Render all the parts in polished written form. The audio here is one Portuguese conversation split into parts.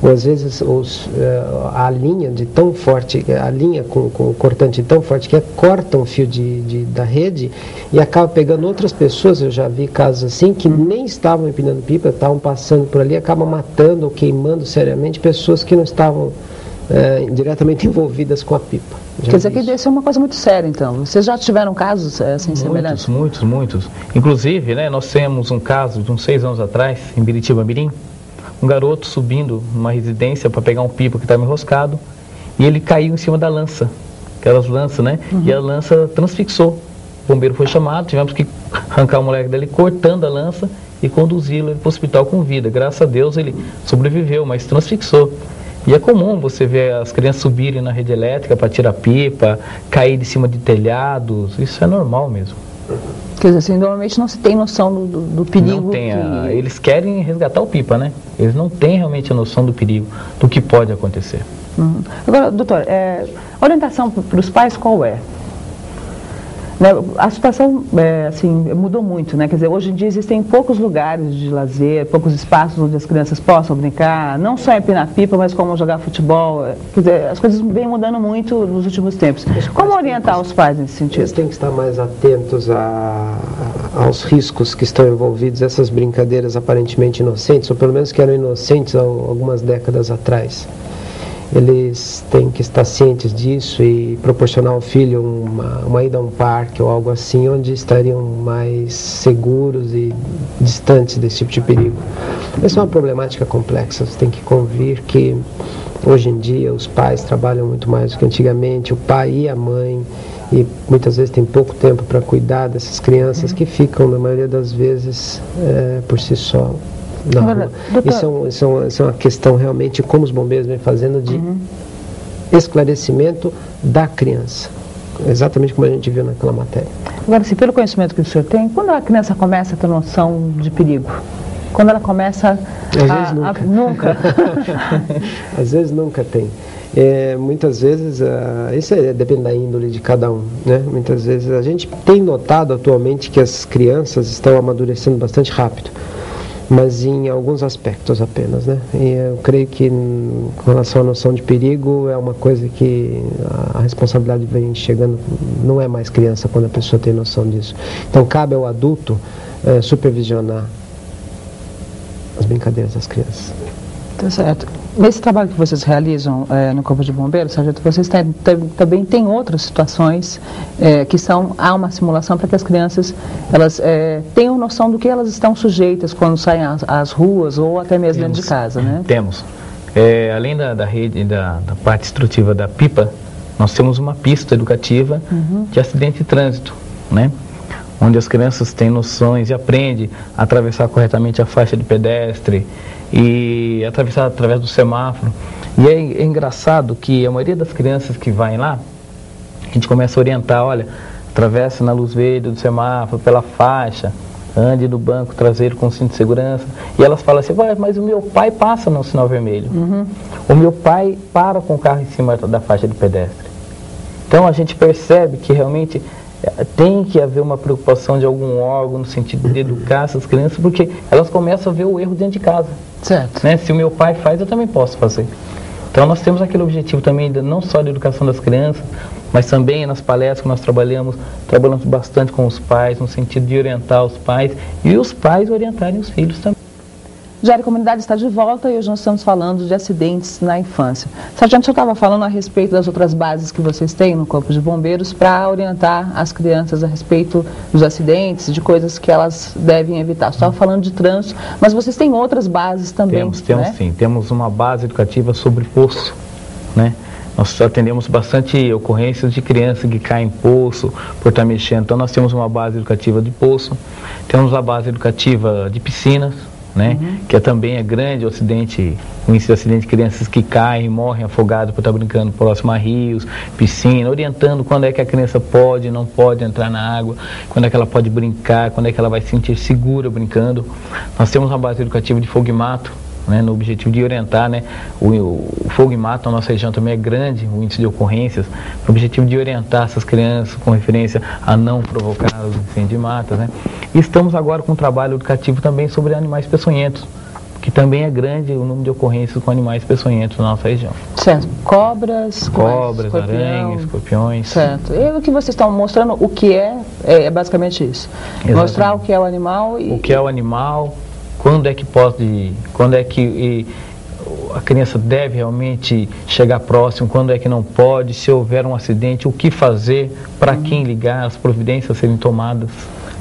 ou às vezes a linha de tão forte, a linha com o cortante tão forte que corta um fio da rede e acaba pegando outras pessoas. Eu já vi casos assim que nem estavam empinando pipa, estavam passando por ali, acaba matando ou queimando seriamente pessoas que não estavam diretamente envolvidas com a pipa. Quer dizer que deve ser uma coisa muito séria, então. Vocês já tiveram casos assim semelhantes? Muitos. Inclusive, né, nós temos um caso de uns 6 anos atrás, em Biritiba-Mirim, um garoto subindo numa residência para pegar um pipa que estava enroscado, e ele caiu em cima da lança, aquelas lanças, né? E a lança transfixou. O bombeiro foi chamado, tivemos que arrancar o moleque dele cortando a lança e conduzi-lo para o hospital com vida. Graças a Deus ele sobreviveu, mas transfixou. E é comum você ver as crianças subirem na rede elétrica para tirar pipa, cair de cima de telhados, isso é normal mesmo. Quer dizer, assim, normalmente não se tem noção do perigo. Não tem, eles querem resgatar o pipa, né? Eles não têm realmente a noção do perigo, do que pode acontecer. Agora, doutor, orientação para os pais qual é? Né, a situação assim, mudou muito, né? Quer dizer, hoje em dia existem poucos lugares de lazer, poucos espaços onde as crianças possam brincar, não só empinar pipa, mas como jogar futebol. Quer dizer, as coisas vêm mudando muito nos últimos tempos. Como orientar os pais nesse sentido? Eles têm que estar mais atentos aos riscos que estão envolvidos, essas brincadeiras aparentemente inocentes, ou pelo menos que eram inocentes há algumas décadas atrás. Eles têm que estar cientes disso e proporcionar ao filho uma ida a um parque ou algo assim, onde estariam mais seguros e distantes desse tipo de perigo. Essa é uma problemática complexa. Você tem que convir que hoje em dia os pais trabalham muito mais do que antigamente, o pai e a mãe, e muitas vezes tem pouco tempo para cuidar dessas crianças que ficam, na maioria das vezes, por si só. Agora, Isso é uma questão realmente, como os bombeiros vêm fazendo, de esclarecimento da criança. Exatamente como a gente viu naquela matéria. Agora, se pelo conhecimento que o senhor tem, quando a criança começa a ter noção de perigo? Quando ela começa nunca. Às vezes nunca tem. Muitas vezes, isso depende da índole de cada um, né? Muitas vezes a gente tem notado atualmente que as crianças estão amadurecendo bastante rápido, mas em alguns aspectos apenas, né? E eu creio que com relação à noção de perigo é uma coisa que a responsabilidade vem chegando, não é mais criança quando a pessoa tem noção disso. Então cabe ao adulto supervisionar as brincadeiras das crianças. Tá certo. Nesse trabalho que vocês realizam no Corpo de Bombeiros, sargento, vocês também têm outras situações há uma simulação para que as crianças elas tenham noção do que elas estão sujeitas quando saem às ruas ou até mesmo dentro de casa, né? Temos. Além da rede, da parte instrutiva da pipa, nós temos uma pista educativa de acidente de trânsito, né? Onde as crianças têm noções e aprendem a atravessar corretamente a faixa de pedestre e atravessar através do semáforo. E é engraçado que a maioria das crianças que vai lá, a gente começa a orientar, olha, atravessa na luz verde do semáforo, pela faixa, ande no banco traseiro com cinto de segurança. E elas falam assim, mas o meu pai passa no sinal vermelho. O meu pai para com o carro em cima da faixa de pedestre. Então a gente percebe que realmente tem que haver uma preocupação de algum órgão no sentido de educar essas crianças, porque elas começam a ver o erro dentro de casa. Certo. Né? Se o meu pai faz, eu também posso fazer. Então nós temos aquele objetivo também, não só da educação das crianças, mas também nas palestras que nós trabalhamos bastante com os pais, no sentido de orientar os pais e os pais orientarem os filhos também. Diário Comunidade está de volta e hoje nós estamos falando de acidentes na infância. Sargento, o senhor estava falando a respeito das outras bases que vocês têm no Corpo de Bombeiros para orientar as crianças a respeito dos acidentes, de coisas que elas devem evitar. Você estava falando de trânsito, mas vocês têm outras bases também, Temos né? Sim. Temos uma base educativa sobre poço, né? Nós atendemos bastante ocorrências de crianças que caem em poço por estar mexendo. Então nós temos uma base educativa de poço, temos a base educativa de piscinas, né? Que também é grande o índice de acidente de crianças que caem, morrem afogadas por estar brincando próximo a rios, piscina, orientando quando é que a criança pode e não pode entrar na água, quando é que ela pode brincar, quando é que ela vai se sentir segura brincando. Nós temos uma base educativa de fogo e mato, né, no objetivo de orientar, né, o fogo e mato na nossa região também é grande, o índice de ocorrências, no objetivo de orientar essas crianças com referência a não provocar os incêndios de matas, né. E estamos agora com um trabalho educativo também sobre animais peçonhentos, que também é grande o número de ocorrências com animais peçonhentos na nossa região. Certo. Cobras, aranhas, escorpiões. Certo. E o que vocês estão mostrando, o que é basicamente isso. Exatamente. Mostrar o que é o animal e... O que é o animal, quando é que a criança deve realmente chegar próximo, quando é que não pode, se houver um acidente, o que fazer, para quem ligar, as providências serem tomadas.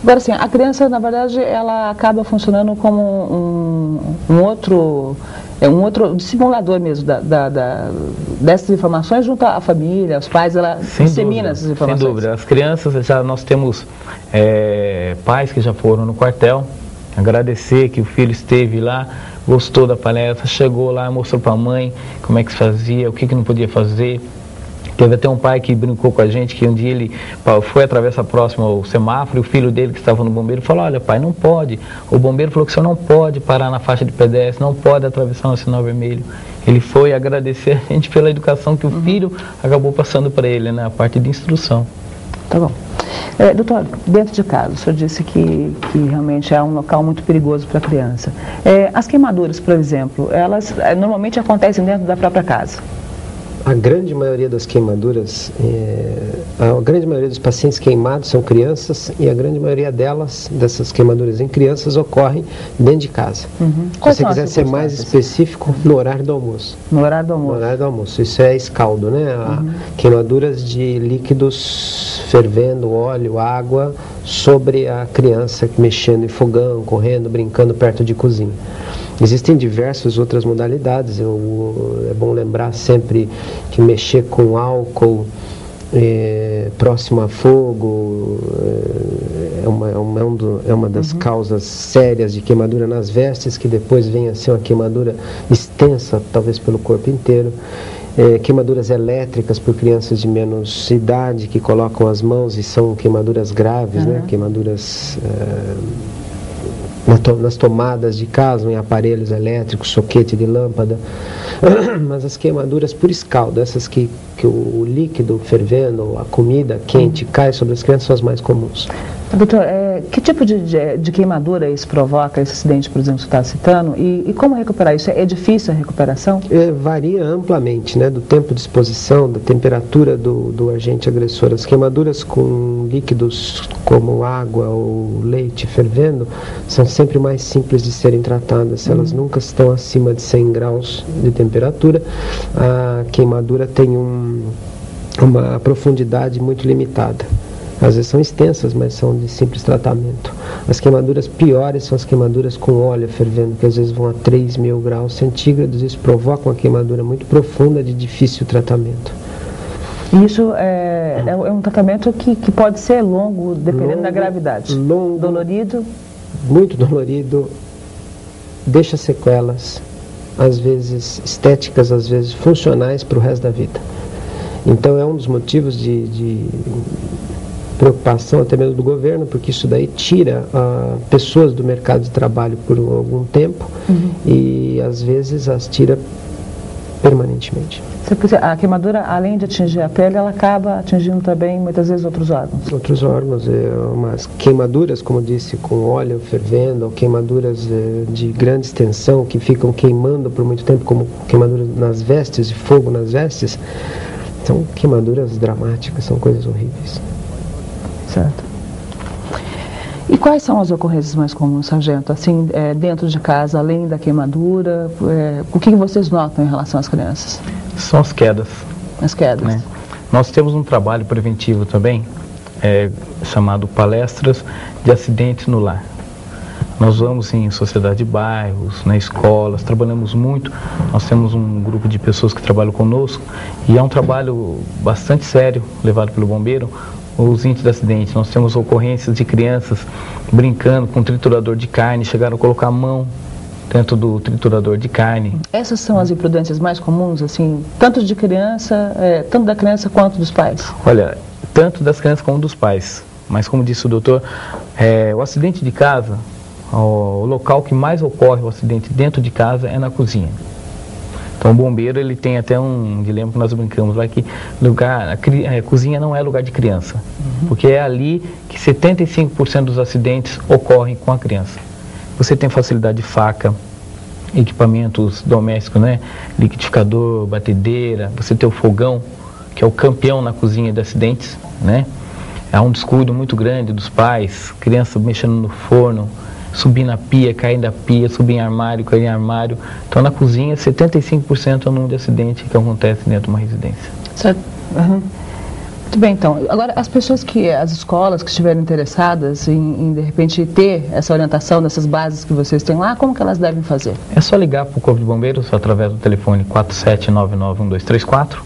Agora, assim, a criança, na verdade, ela acaba funcionando como um outro dissimulador mesmo dessas informações junto à família, aos pais, ela dissemina essas informações. Sem dúvida. As crianças, nós temos pais que já foram no quartel, agradecer que o filho esteve lá, gostou da palestra, chegou lá, mostrou para a mãe como é que se fazia, o que não podia fazer. Teve até um pai que brincou com a gente que um dia ele foi atravessar próximo ao semáforo e o filho dele que estava no bombeiro falou: olha pai, não pode. O bombeiro falou que o senhor não pode parar na faixa de pedestre, não pode atravessar no sinal vermelho. Ele foi agradecer a gente pela educação que o filho acabou passando para ele, na parte de instrução. Tá bom. Doutor, dentro de casa, o senhor disse que realmente é um local muito perigoso para a criança. As queimaduras, por exemplo, elas normalmente acontecem dentro da própria casa. A grande maioria das queimaduras, a grande maioria dos pacientes queimados são crianças e a grande maioria dessas queimaduras em crianças, ocorrem dentro de casa. Se você quiser ser mais específico, no horário do almoço. No horário do almoço. No horário do almoço. Isso é escaldo, né? Queimaduras de líquidos fervendo, óleo, água, sobre a criança mexendo em fogão, correndo, brincando perto de cozinha. Existem diversas outras modalidades, é bom lembrar sempre que mexer com álcool próximo a fogo é uma das causas sérias de queimadura nas vestes, que depois vem a ser uma queimadura extensa, talvez pelo corpo inteiro. Queimaduras elétricas por crianças de menos idade que colocam as mãos e são queimaduras graves, né? Queimaduras... nas tomadas de casa, em aparelhos elétricos, soquete de lâmpada, mas as queimaduras por escaldo, essas que o líquido fervendo, a comida quente cai sobre as crianças, são as mais comuns. Doutor, que tipo de queimadura isso provoca, esse acidente, por exemplo, que você está citando, e como recuperar isso? É difícil a recuperação? Varia amplamente, né, do tempo de exposição, da temperatura do agente agressor. As queimaduras com líquidos como água ou leite fervendo são sempre mais simples de serem tratadas, elas nunca estão acima de 100 graus de temperatura. A queimadura tem uma profundidade muito limitada. Às vezes são extensas, mas são de simples tratamento. As queimaduras piores são as queimaduras com óleo fervendo, que às vezes vão a 3.000 graus centígrados. Isso provoca uma queimadura muito profunda de difícil tratamento. Isso é um tratamento que pode ser longo, dependendo da gravidade. Longo, dolorido? Muito dolorido, deixa sequelas, às vezes estéticas, às vezes funcionais para o resto da vida. Então é um dos motivos de preocupação até mesmo do governo, porque isso daí tira pessoas do mercado de trabalho por algum tempo e às vezes as tira permanentemente. A queimadura, além de atingir a pele, ela acaba atingindo também muitas vezes outros órgãos. Outros órgãos, umas queimaduras, como disse, com óleo fervendo, ou queimaduras de grande extensão que ficam queimando por muito tempo, como queimaduras nas vestes, de fogo nas vestes, são queimaduras dramáticas, são coisas horríveis. Certo. E quais são as ocorrências mais comuns, sargento? Assim, dentro de casa, além da queimadura, o que vocês notam em relação às crianças? São as quedas. As quedas. Né? Nós temos um trabalho preventivo também, chamado Palestras de Acidentes no Lar. Nós vamos em sociedade de bairros, nas escolas, trabalhamos muito. Nós temos um grupo de pessoas que trabalham conosco e é um trabalho bastante sério, levado pelo bombeiro. Os índices de acidentes, nós temos ocorrências de crianças brincando com triturador de carne, chegaram a colocar a mão dentro do triturador de carne. Essas são as imprudências mais comuns, assim, tanto de criança, tanto da criança quanto dos pais? Olha, tanto das crianças como dos pais, mas como disse o doutor, o acidente de casa, o local que mais ocorre o acidente dentro de casa é na cozinha. Então o bombeiro ele tem até um dilema que nós brincamos lá, que cozinha não é lugar de criança, porque é ali que 75% dos acidentes ocorrem com a criança. Você tem facilidade de faca, equipamentos domésticos, né? Liquidificador, batedeira, você ter o fogão, que é o campeão na cozinha de acidentes, né? Há um descuido muito grande dos pais, criança mexendo no forno, subir na pia, cair da pia, subir em armário, cair em armário. Então, na cozinha, 75% é o número de acidentes que acontece dentro de uma residência. Certo. Uhum. Muito bem, então. Agora, as escolas que estiverem interessadas em, de repente, ter essa orientação dessas bases que vocês têm lá, como que elas devem fazer? É só ligar para o Corpo de Bombeiros através do telefone 47991234,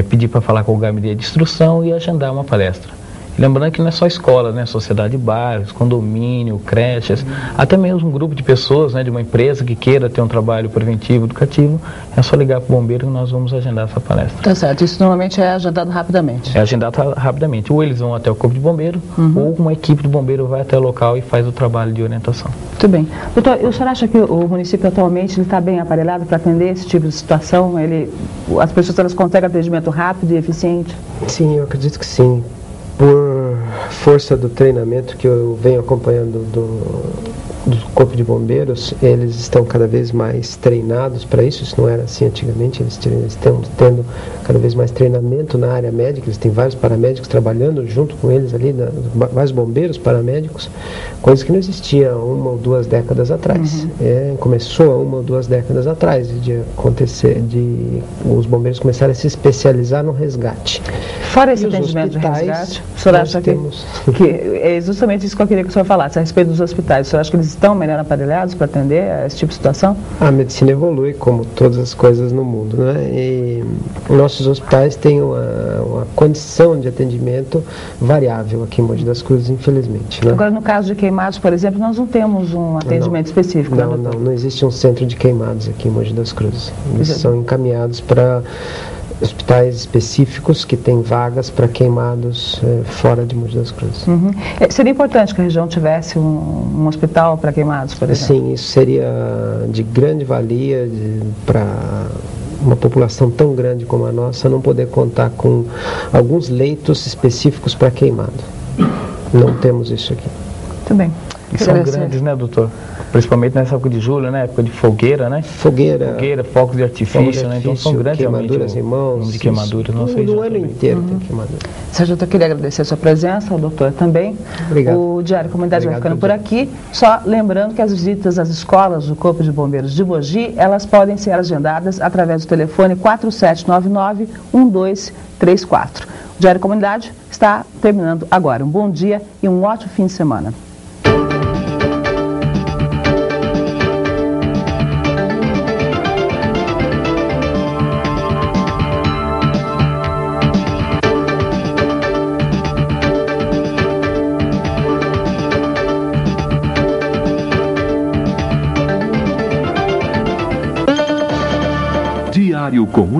pedir para falar com o gabinete de instrução e agendar uma palestra. E lembrando que não é só escola, né? Sociedade de bairros, condomínio, creches, até mesmo um grupo de pessoas, né? De uma empresa que queira ter um trabalho preventivo, educativo, é só ligar para o bombeiro que nós vamos agendar essa palestra. Tá certo, isso normalmente é agendado rapidamente? É agendado rapidamente, ou eles vão até o Corpo de Bombeiro, ou uma equipe de bombeiro vai até o local e faz o trabalho de orientação. Muito bem. Doutor, o senhor acha que o município atualmente está bem aparelhado para atender esse tipo de situação? As pessoas elas conseguem atendimento rápido e eficiente? Sim, eu acredito que sim. Por força do treinamento que eu venho acompanhando do Corpo de Bombeiros, eles estão cada vez mais treinados para isso. Isso não era assim antigamente, eles estão tendo cada vez mais treinamento na área médica. Eles têm vários paramédicos trabalhando junto com eles ali, vários bombeiros paramédicos, coisa que não existia 1 ou 2 décadas atrás. Começou há 1 ou 2 décadas atrás de acontecer, de os bombeiros começarem a se especializar no resgate. Fora esse atendimento de resgate, o senhor acha que é justamente isso que eu queria que o senhor falasse a respeito dos hospitais? O senhor acha que eles estão melhor aparelhados para atender a esse tipo de situação? A medicina evolui, como todas as coisas no mundo, né? E nossos hospitais têm uma condição de atendimento variável aqui em Mogi das Cruzes, infelizmente, né? Agora, no caso de queimados, por exemplo, nós não temos um atendimento específico. Não existe um centro de queimados aqui em Mogi das Cruzes. Eles são encaminhados para hospitais específicos que têm vagas para queimados fora de Mogi das Cruzes. Seria importante que a região tivesse um hospital para queimados, por exemplo? Sim, isso seria de grande valia para uma população tão grande como a nossa não poder contar com alguns leitos específicos para queimado. Não temos isso aqui. Muito bem. E são grandes, né, doutor? Principalmente nessa época de julho, né? Época de fogueira, né? Fogueira, fogos de artifício, né? Então são grandes queimaduras em mãos. De queimaduras, não sei. No ano inteiro tem queimadura. Sérgio, eu queria agradecer a sua presença, ao doutor também. Obrigado. O Diário Comunidade vai ficando por aqui. Só lembrando que as visitas às escolas do Corpo de Bombeiros de Mogi, elas podem ser agendadas através do telefone 4799-1234. O Diário Comunidade está terminando agora. Um bom dia e um ótimo fim de semana. Diário Comunidade.